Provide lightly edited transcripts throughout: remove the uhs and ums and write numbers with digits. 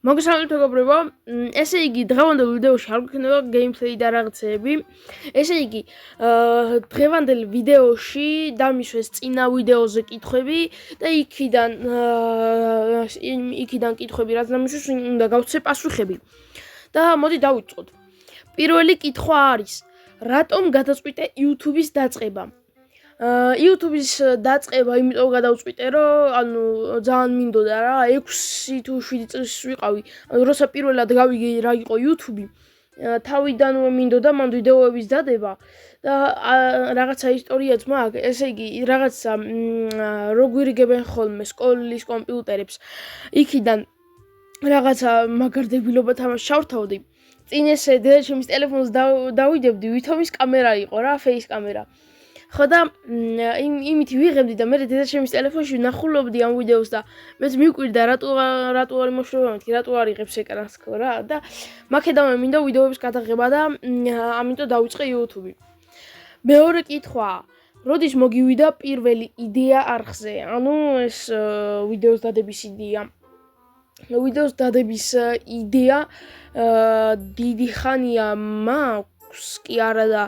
მოგესალმებით მეგობრებო, ესე იგი დღევანდელ ვიდეოში არ გვქნება gameplay და რაღაცეები. ესე იგი, დღევანდელ ვიდეოში დამისვეს წინა ვიდეოზე კითხვები და იქიდან კითხვები რაც დამისვეს უნდა გავცე პასუხები. და მოდი დავიწყოთ. პირველი კითხვა არის: რატომ გადაწყვიტე YouTube-ის დაწყება? YouTube-ის დაწყება იმიტომ გადავწყვიტე, რომ ძალიან მინდოდა რა 6 თუ 7 წელს ვიყავი. როცა პირველად გავიგე რა იყო YouTube, თავიდანვე მინდოდა მან ვიდეოების დადება და რაღაცა ისტორიაც მაქვს. ესე იგი, რაღაცა როგორ იგებენ ხოლმე სკოლის კომპიუტერებს. იქიდან რაღაცა მაგარდებილობა თამაშავთავდი. წინ ესე დედაჩემის ტელეფონს დავიდებდი, ვითომის კამერა იყო რა, face კამერა. ხო და იმით ვიღებდი და მე დედაჩემის ტელეფონში ვნახულობდი ამ ვიდეოს და მეც მიკვირდა რატო არ იმოშრება მეთქი, რატო არ იღებს ეკრანს რა და მაქედანვე მინდა ვიდეოების გადაღება და ამიტომ დავიწყე YouTube. მეორე კითხვა: როდის მოგივიდა პირველი იდეა არხზე? ეს ვიდეოს დადების იდეა. ვიდეოს დადების იდეა დიდი ხანია მაქვს კი არა და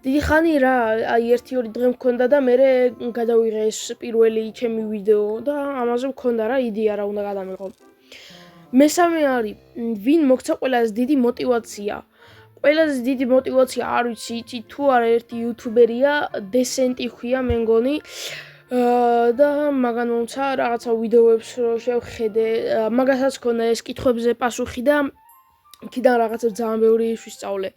დიდი ხანი რა, აი 1-2 დღე მქონდა და მე გადავიღე ეს პირველი ჩემი ვიდეო და ამაზე მქონდა რა იდეა რა უნდა გადამიღო. მესამე არის: ვინ მოგცა ყველაზე დიდი мотиваცია? ყველაზე დიდი мотиваცია არ ვიცი, იცი თუ არა ერთი იუთუბერია, დესენტი ხია მე მგონი და მაგან მომცა რაღაცა ვიდეოებს შევხედე, მაგასაც ქონდა ეს კითხვებზე პასუხი და იქიდან რაღაცა ძალიან ბევრი ვისწავლე.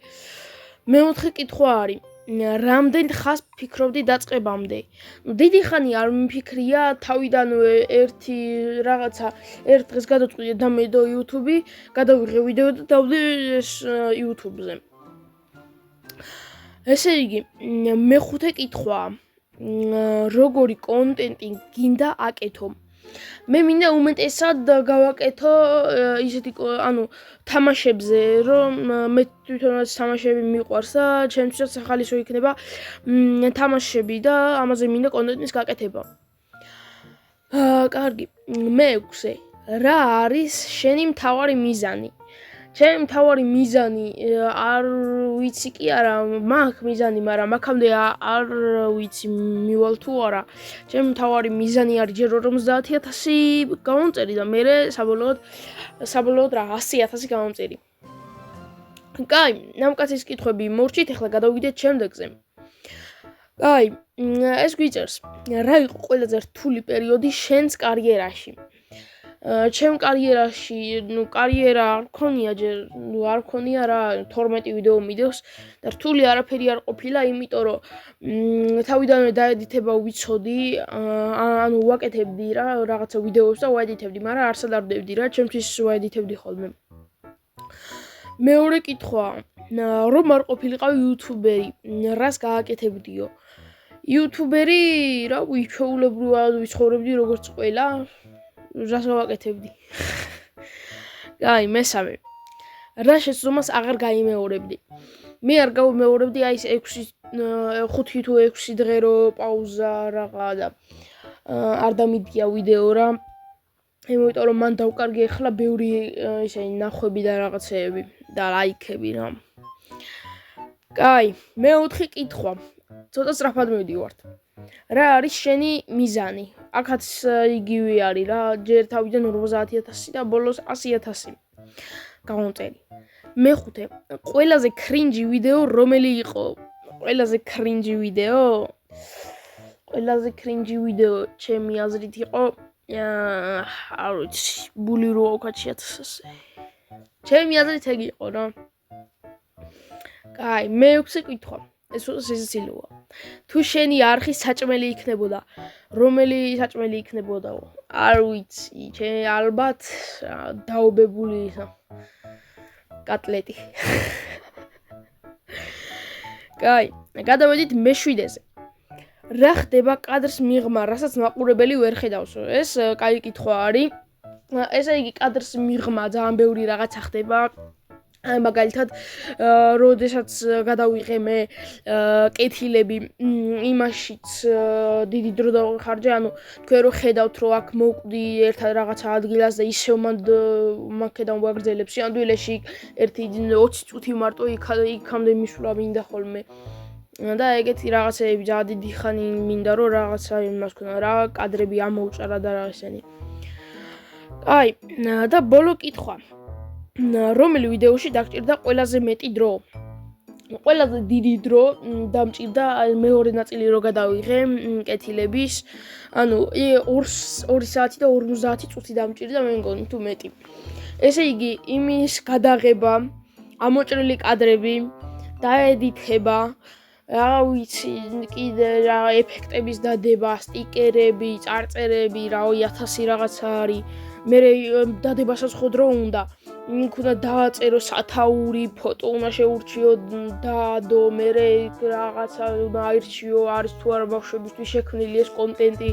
მეოთხე კითხვა არის: რამდენ ხანს ფიქრობდი დაწყებამდე? დიდი ხანი არ მიფიქრია, თავიდანვე ერთ დღეს გადავწყვიტე და მედო YouTube, გადავიღე ვიდეო და დავდე ეს YouTube-ზე. ესე იგი, მეხუთე კითხვა: როგორი კონტენტი გინდა აკეთო? მე მინდა უმეტესად გავაკეთო ისეთი თამაშებზე, რომ მე თვითონაც თამაშები მიყვარს და ჩემთვისაც ახალისო იქნება თამაშები და ამაზე მინდა კონტენტის გაკეთება. კარგი, მეექვსე: რა არის შენი მთავარი მიზანი? ჩემი მთავარი მიზანი არ ვიცი კი არა, მაქვს მიზანი, მაგრამ აქამდე არ ვიცი მივალ თუ არა. ჩემი მთავარი მიზანი არის ჯერ 50,000 გამომწერი და მე საბოლოოდ რა 100,000 გამომწერი. კაი, ნამკაცის კითხვები მორჩით, ახლა გადავიდეთ შემდეგზე. კაი, ეს გვიწერს: რა იყო ყველაზე რთული პერიოდი შენს კარიერაში? ჩემ კარიერაში, კარიერა არ მქონია ჯერ, არ მქონია რა 12 ვიდეო მიდევს და რთული არაფერი არ ყოფილა, იმიტომ რომ თავიდანვე დაედიტება ვიცოდი, ვაკეთებდი რა რაღაცა ვიდეოებს და ვაედიტებდი, მაგრამ არსად არ ვდებდი რა, ჩემთვის ვაედიტებდი ხოლმე. მეორე კითხვა: რომ არ ყოფილიყავი იუთუბერი, რას გააკეთებდიო? იუთუბერი რა ჩვეულებრივად ვიცხოვრებდი როგორც ყველა, რას გავაკეთებდი? კაი, მესამე: რა შეცდომას აღარ გაიმეორებდი? მე არ გავიმეორებდი აი ეს 5 თუ 6 დღე რო პაუზა რაღა და არ დამიდია ვიდეო რა. იმიტომ რომ მან დავკარგე ახლა ბევრი ისეთი ნახვები და რაღაცეები და ლაიქები რა. კაი, მეოთხე კითხვა. ცოტა სწრაფად მივდივართ. რა არის შენი მიზანი? აქაც იგივე არის რა, ჯერ თავიდან 50,000 და ბოლოს 100,000 გამომწერი. მეხუთე: ყველაზე კრინჯი ვიდეო რომელი იყო? ყველაზე კრინჯი ვიდეო ჩემი აზრით იყო არ ვიცი, ბული რო ოკაჩიათასე. ჩემი აზრით ეგ იყო რა. კაი, მეექვსე კითხვა. ეს სიზილოა. თუ შენი არხი საჭმელი იქნებოდა, რომელი საჭმელი იქნებოდაო? არ ვიცი, ალბათ დაობებული კატლეტი. კაი, გადავედით მე-7-ზე. რა ხდება კადრს მიღმა, რასაც მაყურებელი ვერ ხედავს? ეს კაი კითხვა არის. ესე იგი, კადრს მიღმა ძალიან ბევრი რაღაცა ხდება. აი მაგალითად როდესაც გადავიღე მე კეთილები იმაშიც დიდი დრო დავხარჯე, ანუ თქვენ რო ხედავთ რომ აქ მოვკვდი ერთად რაღაცა ადგილას და ისევ მაქედან ვაგრძელებ სიანდვილეში ერთი 20 წუთი მარტო იქამდე მისვლა მინდა ხოლმე და ეგეთი რაღაცეები ძალიან დიდი ხანი მინდა რომ რაღაცა იმას ქონა რა კადრები ამოვჭარა და რა ესენი. აი და ბოლო კითხვა რომელი ვიდეოში დაგჭირდა ყველაზე მეტი დრო? ყველაზე დიდი დრო დამჭირდა მეორე ნაწილი რო გადავიღე კეთილების, ანუ 2 საათი და 50 წუთი დამჭირდა მე მგონი თუ მეტი. ესე იგი, იმის გადაღება, ამოჭრილი კადრები, დაედიტება, რა ვიცი, კიდე რა ეფექტების დადება, სტიკერები, წარწერები, რავი 1000 რაღაცა არის. მე დადებასაც ხო დრო უნდა. იქნა დავაწერო სათაური, ფოტო უნდა შეურჩიო, დაადო, მე რაღაცა უნდა აირჩიო, არის თუ არა ბავშვებისთვის შექმნილი ეს კონტენტი,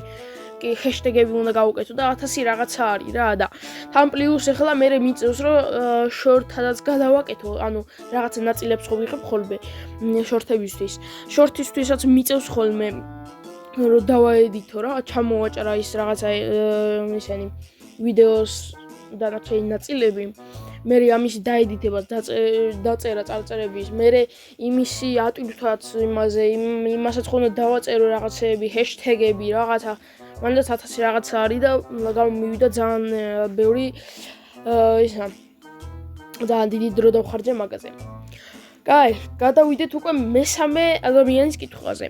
კი ჰეშტეგები უნდა გავუკეთო და 1000 რაღაცა არის რა და თან პლუს ახლა მე მიწევს რომ შორტადაც გადავაკეთო, ანუ რაღაცა ნაწილებს ხო ვიღებ ხოლმე შორტებისთვის. შორტისთვისაც მიწევს ხოლმე რომ დავაედიტო რა, ჩამოვაჭრა ის რაღაცა ისენი ვიდეოს დანარჩენი ნაწილები. მე ამისი დაედიტება, დაწერა წარწერების, მე იმისი ატვირთვაც იმაზე, იმასაც ხონდა დავაწერო რაღაცეები, ჰეშტეგები, რაღაცა, მანდაც 1000 რაღაცა არის და გამომივიდა ძალიან ბევრი ისა ძალიან დიდი დრო დავხარჯე მაგაზე. კაი, გადავიდეთ უკვე მესამე ადამიანის კითხვაზე.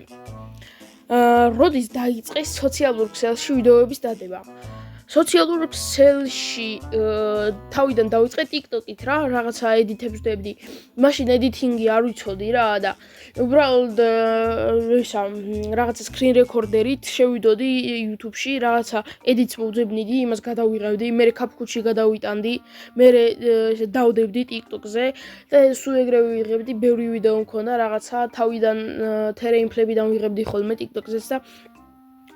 როდის დაიწყეს სოციალურ ქსელში ვიდეოების დადება? სოციალურ ქსელში თავიდან დავიწყე TikTok-ით რა, რაღაცა ედიტებს ვდებდი. მაშინ ედიტინგი არ ვიცოდი რა და უბრალოდ ისა რაღაცა screen recorder-ით შევიდოდი YouTube-ში, რაღაცა ედიტს მოვძებნიდი, იმას გადავიღებდი, მე CapCut-ში გადავიტანდი, მე დავდებდი TikTok-ზე და სულ ეგრევე ვიღებდი, ბევრი ვიდეო მქონდა რაღაცა თავიდან თერეინფლებიდან ვიღებდი ხოლმე TikTok-ზეც და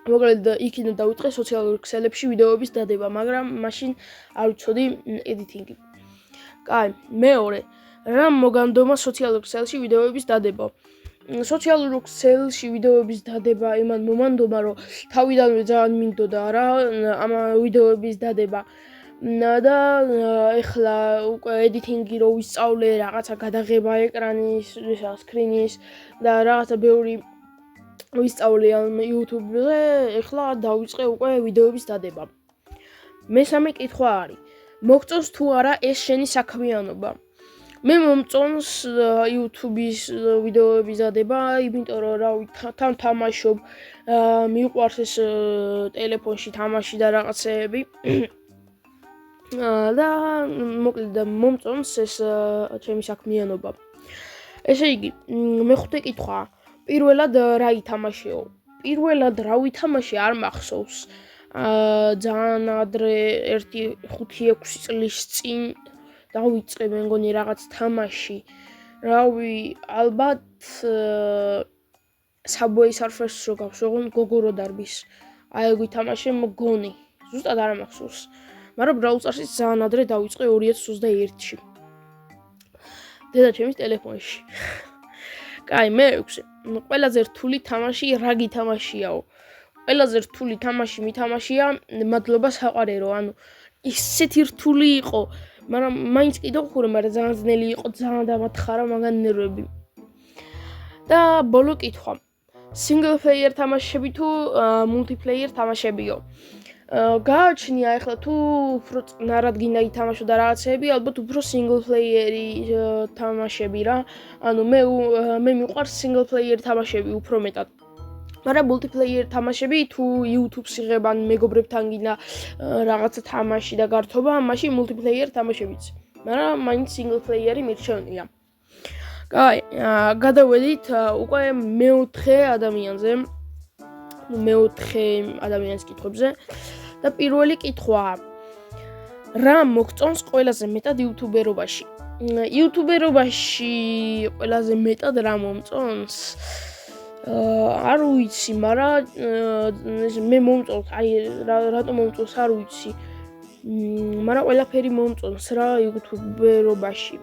მოკლედ იქიდან დავიწყე სოციალურ ქსელებში ვიდეოების დადება, მაგრამ მაშინ არ ვიცოდი ედიტინგი. კაი, მეორე, რა მოგანდომა სოციალურ ქსელში ვიდეოების დადება? სოციალურ ქსელში ვიდეოების დადება იმან მომანდომა, რომ თავიდანვე ძალიან მინდოდა რა ამ ვიდეოების დადება. და ეხლა უკვე ედიტინგი რო ვისწავლე, რაღაცა გადაღება ეკრანის, სკრინის და რაღაცა ბევრი ვისწავლე ამ YouTube-ზე, ეხლა დავიწყე უკვე ვიდეოების დადება. მესამე კითხვა არის: მოგწონს თუ არა ეს შენი საქმიანობა? მე მომწონს YouTube-ის ვიდეოების დადება, იმიტომ რომ რავი, თან თამაშობ, მიყვარს ეს ტელეფონში თამაში და რაღაცეები. და მოკლედ მომწონს ეს ჩემი საქმიანობა. ესე იგი, მეხუთე კითხვა. პირველად რა ითამაშეო? პირველად რა ვითამაშე არ მახსოვს. ძალიან ადრე 1-5-6 წლის წინ დავიწყე მე მგონი რაღაც თამაში. რავი, ალბათ Subway Surfers რო გავსვეღონ გოგო რო დარბის. აი ეგ ვითამაშე მგონი. ზუსტად არ მახსოვს. მაგრამ Brawl Stars-ის ძალიან ადრე დავიწყე 2021-ში. დედა ჩემის ტელეფონში. კაი, მე-6. ყველაზე რთული თამაში რა გითამაშიაო? ყველაზე რთული თამაში მითამაშია მადლობა საყვარერო, ანუ ისეთი რთული იყო, მაგრამ მაინც კიდევ ხურე, მაგრამ ძალიან ძნელი იყო, ძალიან დამათხარა მაგან ნერვები. და ბოლო კითხვა. Single player თამაშები თუ multiplayer თამაშებიო? გააჩნია ახლა თუ უფრო წნარად გინდა ითამაშო და რაღაცეები, ალბათ უფრო single player-ი თამაშები რა. ანუ მე მიყვარს single player თამაშები უფრო მეტად. მაგრამ multiplayer თამაშები თუ YouTube-ს იღებ ან მეგობრებთან გინდა რაღაცა თამაში და გართობა, მაშინ multiplayer თამაშებიც. მაგრამ მაინც single player-ი მირჩევნია. კაი, გადავედით უკვე მეოთხე ადამიანზე. მეოთხე ადამიანის კითხვებზე. და პირველი კითხვა. რა მოგწონს ყველაზე მეტად იუთუბერობაში? იუთუბერობაში ყველაზე მეტად რა მომწონს? არ ვიცი, მაგრამ მე მომწონს, აი რატომ მომწონს არ ვიცი. მაგრამ ყველაფერი მომწონს რა იუთუბერობაში.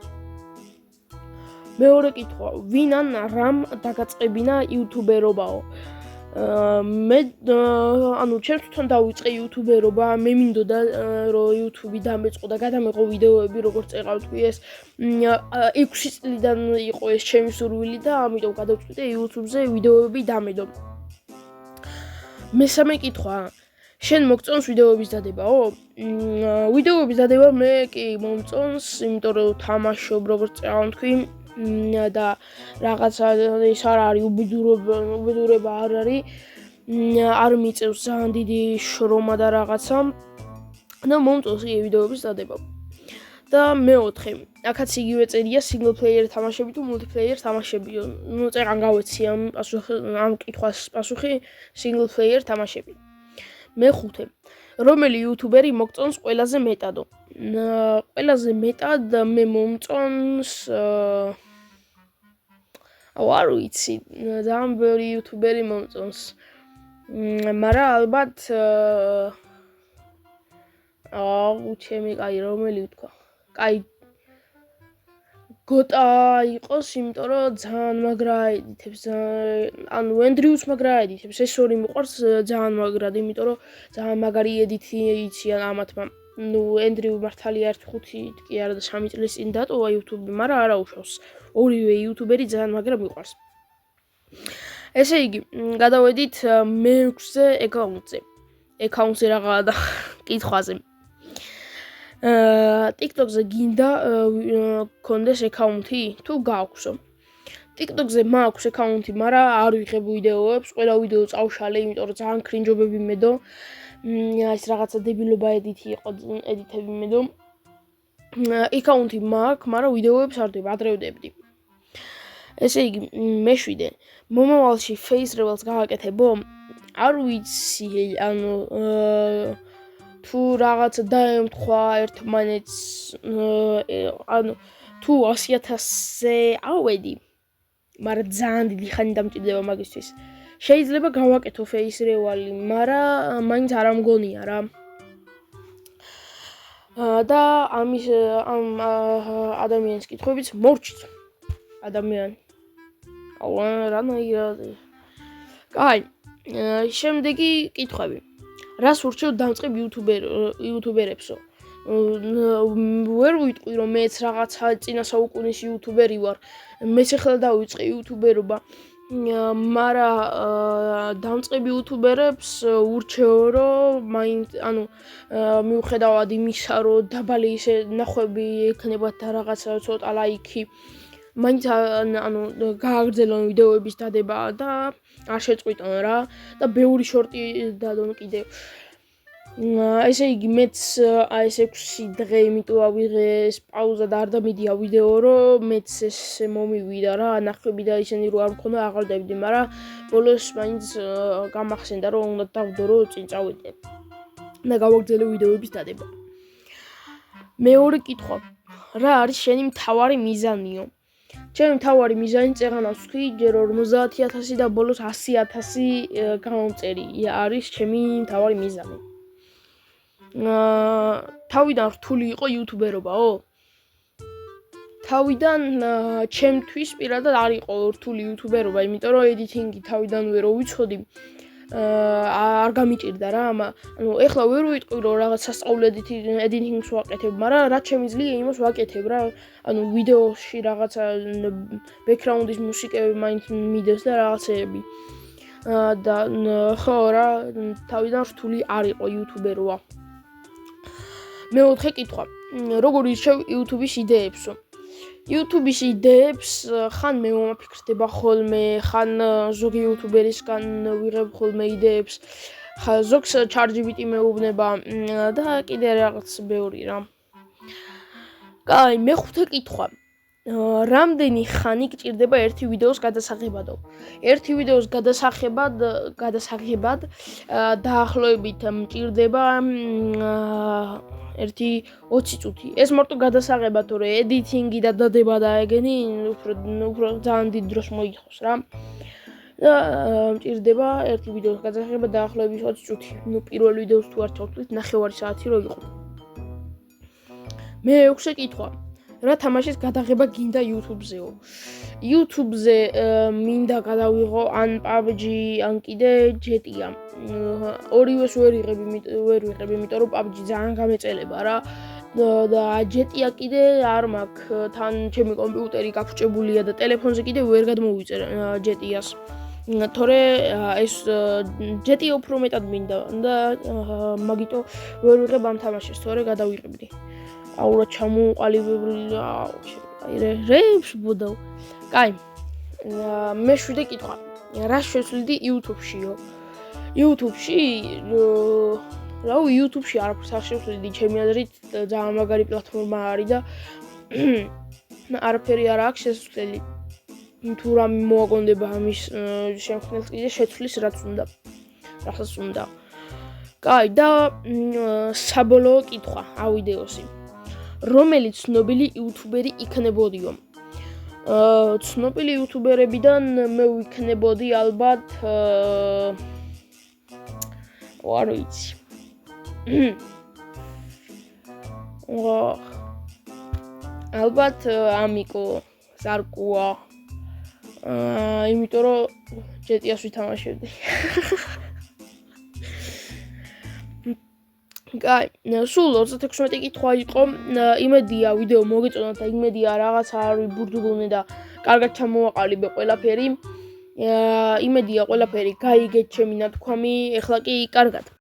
მეორე კითხვა, ვინ ან რამ დაგაწყებინა იუთუბერობაო? მე ჩემ თვითონ დავიწყე იუთუბერობა, მე მინდოდა რომ იუთუბი დამეწყო და გადამეყო ვიდეოები, როგორც ეხლა ვთქვი ეს 6 წლიდან იყო ეს ჩემი სურვილი და ამიტომ გადავწყვიტე იუთუბზე ვიდეოები დამედო. მესამე კითხვა, შენ მოგწონს ვიდეოების დადებაო? ვიდეოების დადება მე კი მომწონს, იმიტომ რომ თამაშობ, როგორც ეხლა ვთქვი და რაღაცა ის არ არის უბედურება არ არის არ მიწევს ძალიან დიდი შრომა და რაღაცა და მომწონს იგი ვიდეოების დადება და მეოთხე აქაც იგივე წერია single player თამაშები თუ multiplayer თამაშები ნუ წერან გავეცი ამ კითხვას პასუხი single player თამაშები მეხუთე რომელი იუთუბერი მოგწონს ყველაზე მეტადო ყველაზე მეტად მე მომწონს არ ვიცი, ძალიან ბევრი იუთუბერი მომწონს. მაგრამ ალბათ ჩემი რომელი ვთქვა? გოტა იყოს, იმიტომ რომ ძალიან მაგრა ედიტებს, ანუ ენდრიუს მაგრა ედიტებს. ეს ორი მიყვარს ძალიან მაგრად, იმიტომ რომ ძალიან მაგარი ედიტი იციან ამათმა. ნუ ენდრიუ მართალია 1-5 კი არა და 3 წლის წინ დატოვა იუთუბი, მაგრამ არა უშავს. ორივე იუთუბერი ძალიან მაგრა მიყვარს. ესე იგი, გადავედით მე-6-ზე ეკაუნტზე რაღაცა და კითხვაზე. TikTok-ზე გინდა გქონდეს ეკაუნტი თუ გააქვსო? TikTok-ზე მაქვს ეკაუნტი, მაგრამ არ ვიღებ ვიდეოებს, ყველა ვიდეო წავშალე, იმიტომ რომ ძალიან კრინჯობები მედო. ეს რაღაცა დებილობა ედიტები მედო. ეკაუნტი მაქვს, მაგრამ ვიდეოებს არ ვდებ, ადრე ვდებდი. ესე იგი, მე-7 მომავალში face reveal-ს გავაკეთებო? არ ვიცი, ანუ თუ რაღაცა დაემთხვა ერთმანეთს, ანუ თუ 100,000-ზე ავედი, მაგრამ ძალიან დიდი ხანი დამჭირდება მაგისთვის. შეიძლება გავაკეთო face reveal-ი, მაგრამ მაინც არ ამგონია რა. და ამ ადამიანის კითხვებით მორჩით. ადამიანი. რანაირად. კაი, შემდეგი კითხვები. რას ურჩევ დამწყებ იუთუბერებსო? ვერ ვიტყვი რომ მეც რაღაცა წინა საუკუნის იუთუბერი ვარ. მეც ახლა დავიწყე იუთუბერობა. მაგრამ დამწყებ იუთუბერებს ურჩევ რომ მაინც ანუ მიუხედავად იმისა რომ დაბალი ისე ნახვები ექნებათ და რაღაცა ცოტა ლაიქი მაინც ანუ გააგრძელონ ვიდეოების დადება და არ შეწყვიტონ რა და ბევრი შორტი დადონ კიდევ. ესე იგი მეც ეს 6 დღე იმიტომ ავიღე ეს პაუზა და არ დამედია ვიდეო რომ მეც ეს მომივიდა რა ნახვები და ისინი რო არ მქონდა აღარდებდი, მაგრამ ბოლოს მაინც გამახსენდა რომ უნდა დავდო რომ წინ წავიდე და გავაგრძელე ვიდეოების დადება. მეორე კითხვა. რა არის შენი მთავარი მიზანიო? ჩემი მთავარი მიზანი წეღანავს ვთქვი, ჯერ 50,000 და ბოლოს 100,000 გამომწერი არის ჩემი მთავარი მიზანი. თავიდან რთული იყო იუთუბერობაო? თავიდან ჩემთვის პირადად არ იყო რთული იუთუბერობა, იმიტომ რომ ედიტინგი თავიდანვე რო ვიცოდი არ გამიჭირდა რა, ანუ ეხლა ვერ ვიტყვი რომ რაღაც სასწავლო ედიტინგს ვაკეთებ, მაგრამ რაც შემიძლია იმას ვაკეთებ რა, ანუ ვიდეოში რაღაცა ბექგრაუნდის მუსიკები მაინც მიდევს და რაღაცეები. და ხო რა, თავიდან რთული არ იყო იუთუბერობა. მეოთხე კითხვა. როგორ ირჩევ იუთუბის იდეებსო? იუთუბის იდეებს ხან მე მომაფიქრდება ხოლმე, ხან ზოგი იუთუბერისგან ვიღებ ხოლმე იდეებს, ზოგს ChatGPT მეუბნება და კიდე რაღაც ბევრი რა. კაი, მეხუთე კითხვა. რამდენი ხანი გჭირდება ერთი ვიდეოს გადასაღებადო? ერთი ვიდეოს გადასაღებად დაახლოებით მჭირდება 20 წუთი. ეს მარტო გადასაღება, თორე ედიტინგი და დადება დაეგენი უფრო ძალიან დიდ დროს მოითხოვს რა. და მჭირდება ერთი ვიდეოს გადასაღება დაახლოებით 20 წუთი. ნუ პირველ ვიდეოს თუ არ ჩავთვლით 9 საათი რო იყო. მე-6 კითხვა. რა თამაშის გადაღება გინდა YouTube-ზეო. YouTube-ზე მინდა გადავიღო ან PUBG, ან კიდე GTA. ორივეს ვერ ვიღებ, იმიტომ რომ PUBG ძალიან გამეწელება რა. და GTA კიდე არ მაქვს, თან ჩემი კომპიუტერი გაფუჭებულია და ტელეფონზე კიდე ვერ გადმოვიწერ GTA-ს. თორე ეს GTA უფრო მეტად მინდა და მაგიტო ვერ ვიღებ ამ თამაშს, თორე გადავიღებდი. აურა ჩამოუყალიბებული, რეებს ბოდავ. კაი. მეშვიდე კითხვა. რა შეცვლიდი YouTube-შიო? YouTube-ში YouTube-ში არაფერს არ შევცვლიდი, ჩემი აზრით ძალიან მაგარი პლატფორმა არის და არაფერი არ აქვს შესწვლილი. თუ რამე მოაგონდება ამის შემქმნელს კიდე შეცვლის რასაც უნდა. კაი და საბოლოო კითხვა, ავიდეოსი. რომელი ცნობილი იუთუბერი იქნებოდიო? ცნობილი იუთუბერებიდან მე ვიქნებოდი ალბათ არ ვიცი. ალბათ ამიკო ზარკუა. იმიტომ რომ GTA-ს ვითამაშებდი. კაი, სულ 36 კითხვა იყო. იმედია ვიდეო მოგეწონათ და იმედია რაღაცა არ ვიბურდულონე და კარგად ჩამოვაყალიბე ყველაფერი. იმედია ყველაფერი გაიგეთ ჩემი ნათქვამი. ეხლა კი კარგად.